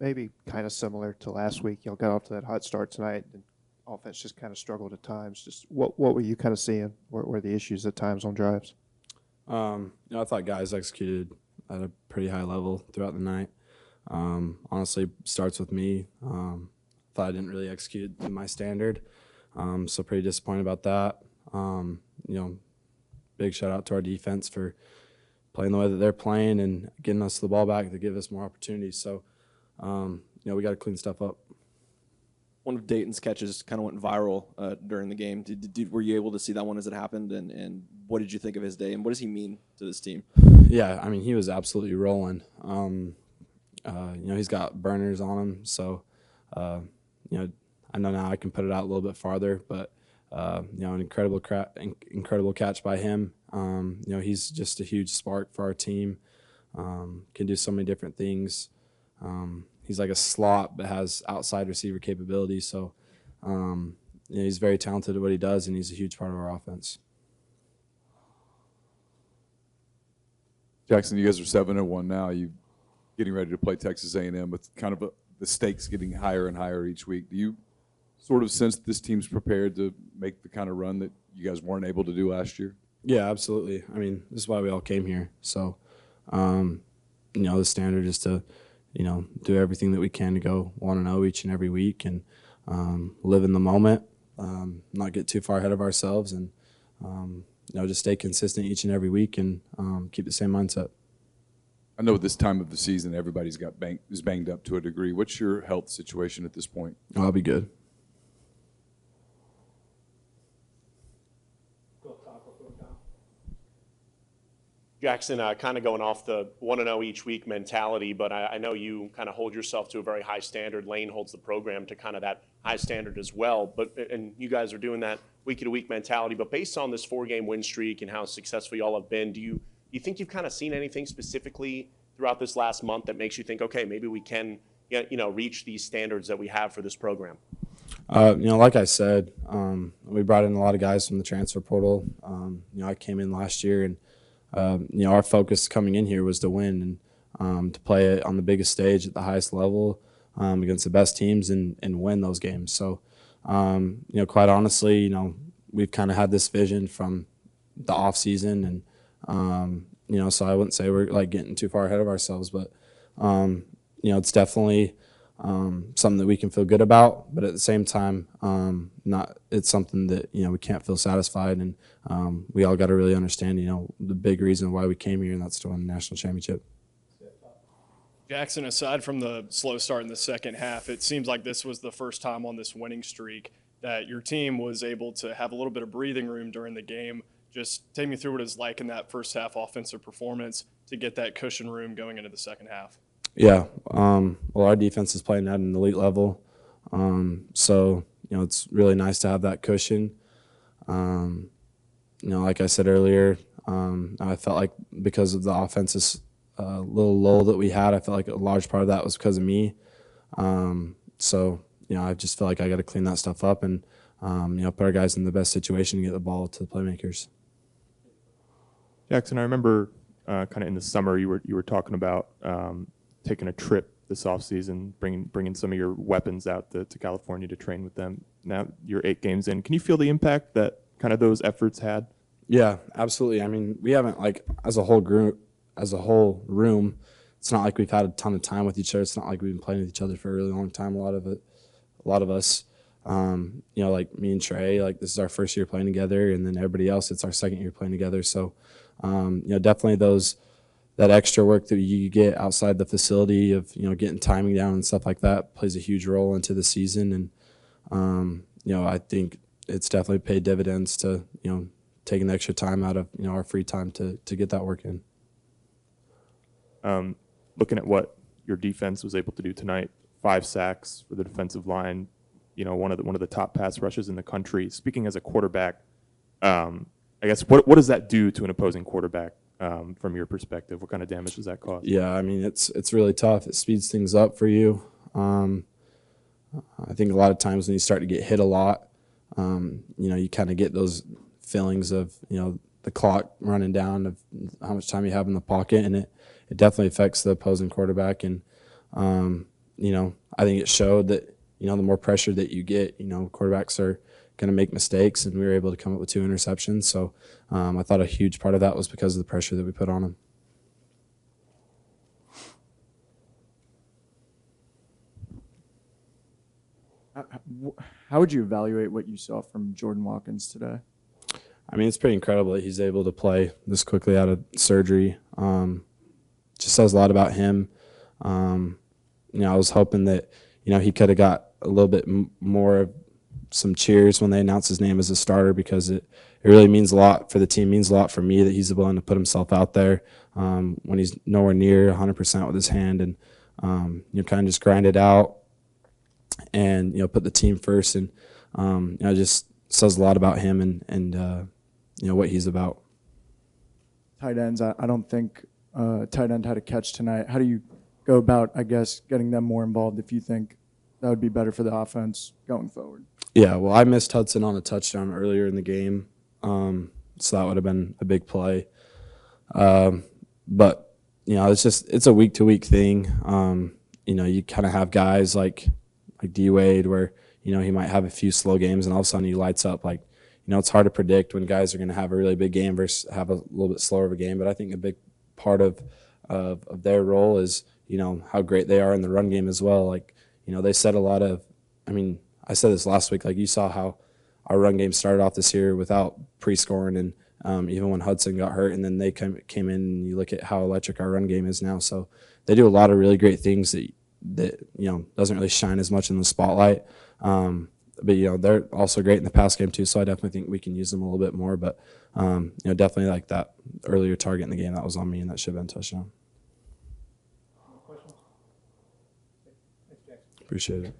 maybe kind of similar to last week. Y'all got off to that hot start tonight, and offense just kind of struggled at times. Just what were you kind of seeing? What were the issues at times on drives? I thought guys executed at a pretty high level throughout the night. Honestly, starts with me. Thought I didn't really execute to my standard, so pretty disappointed about that. Big shout out to our defense for playing the way that they're playing and getting us the ball back to give us more opportunities. So, we got to clean stuff up. One of Dayton's catches kind of went viral during the game. Were you able to see that one as it happened? And what did you think of his day? And what does he mean to this team? Yeah, I mean, he was absolutely rolling. He's got burners on him. So, I know now I can put it out a little bit farther. But, an incredible catch by him. He's just a huge spark for our team. Can do so many different things. He's like a slot but has outside receiver capability. So, he's very talented at what he does, and he's a huge part of our offense. Jaxson, you guys are 7-1 now. You getting ready to play Texas A&M with kind of the stakes getting higher and higher each week. Do you sort of sense this team's prepared to make the kind of run that you guys weren't able to do last year? Yeah, absolutely. I mean, this is why we all came here. So, the standard is to do everything that we can to go 1-0 each and every week and live in the moment, not get too far ahead of ourselves, and just stay consistent each and every week and keep the same mindset. I know this time of the season everybody's is banged up to a degree. What's your health situation at this point? I'll be good. Jaxson, kind of going off the 1-0 each week mentality, but I know you kind of hold yourself to a very high standard. Lane holds the program to kind of that high standard as well. And you guys are doing that week-to-week mentality. But based on this 4-game win streak and how successful y'all have been, do you think you've kind of seen anything specifically throughout this last month that makes you think, okay, maybe we can reach these standards that we have for this program? Like I said, we brought in a lot of guys from the transfer portal. I came in last year and our focus coming in here was to win and to play it on the biggest stage at the highest level against the best teams and win those games. So, quite honestly, we've kind of had this vision from the off season, and so I wouldn't say we're like getting too far ahead of ourselves, but it's definitely something that we can feel good about, but at the same time, it's something that we can't feel satisfied, and we all got to really understand the big reason why we came here, and that's to win the national championship. Jaxson, aside from the slow start in the second half, it seems like this was the first time on this winning streak that your team was able to have a little bit of breathing room during the game. Just take me through what it's like in that first half offensive performance to get that cushion room going into the second half. Yeah, well, our defense is playing at an elite level, so it's really nice to have that cushion. Like I said earlier, I felt like because of the offense's little lull that we had, I felt like a large part of that was because of me. So I just feel like I got to clean that stuff up and put our guys in the best situation to get the ball to the playmakers. Jaxson, I remember kind of in the summer you were talking about taking a trip this offseason, bringing some of your weapons out to California to train with them. Now you're 8 games in. Can you feel the impact that kind of those efforts had? Yeah, absolutely. I mean, we haven't, like, as a whole room, it's not like we've had a ton of time with each other. It's not like we've been playing with each other for a really long time. A lot of us, like me and Trey, like this is our first year playing together, and then everybody else, it's our second year playing together. So, definitely that extra work that you get outside the facility of, getting timing down and stuff like that plays a huge role into the season. And, I think it's definitely paid dividends to, taking the extra time out of, our free time to get that work in. Looking at what your defense was able to do tonight, 5 sacks for the defensive line, one of the top pass rushes in the country. Speaking as a quarterback, I guess what does that do to an opposing quarterback from your perspective? What kind of damage does that cause? Yeah, I mean, it's really tough. It speeds things up for you. I think a lot of times when you start to get hit a lot, you kind of get those feelings of, the clock running down, of how much time you have in the pocket, and it definitely affects the opposing quarterback. And, I think it showed that, the more pressure that you get, quarterbacks are going to make mistakes, and we were able to come up with 2 interceptions. So I thought a huge part of that was because of the pressure that we put on them. How would you evaluate what you saw from Jordan Watkins today? I mean, it's pretty incredible that he's able to play this quickly out of surgery. Just says a lot about him. I was hoping that, he could have got a little bit more of some cheers when they announced his name as a starter, because it really means a lot for the team, means a lot for me that he's willing to put himself out there when he's nowhere near 100% with his hand, and kind of just grind it out and put the team first, and it just says a lot about him and what he's about. Tight ends, I don't think tight end had a catch tonight. How do you go about, I guess, getting them more involved if you think that would be better for the offense going forward? Yeah, well, I missed Hudson on a touchdown earlier in the game, so that would have been a big play. But it's a week-to-week thing. You kind of have guys like D Wade, where he might have a few slow games, and all of a sudden he lights up. It's hard to predict when guys are going to have a really big game versus have a little bit slower of a game. But I think a big part of their role is how great they are in the run game as well. They said a lot of. I said this last week. You saw how our run game started off this year without pre-scoring, and even when Hudson got hurt, and then they came in, and you look at how electric our run game is now. So they do a lot of really great things that doesn't really shine as much in the spotlight. But they're also great in the pass game too. So I definitely think we can use them a little bit more. But definitely like that earlier target in the game that was on me, and that should have been a touchdown. Appreciate it.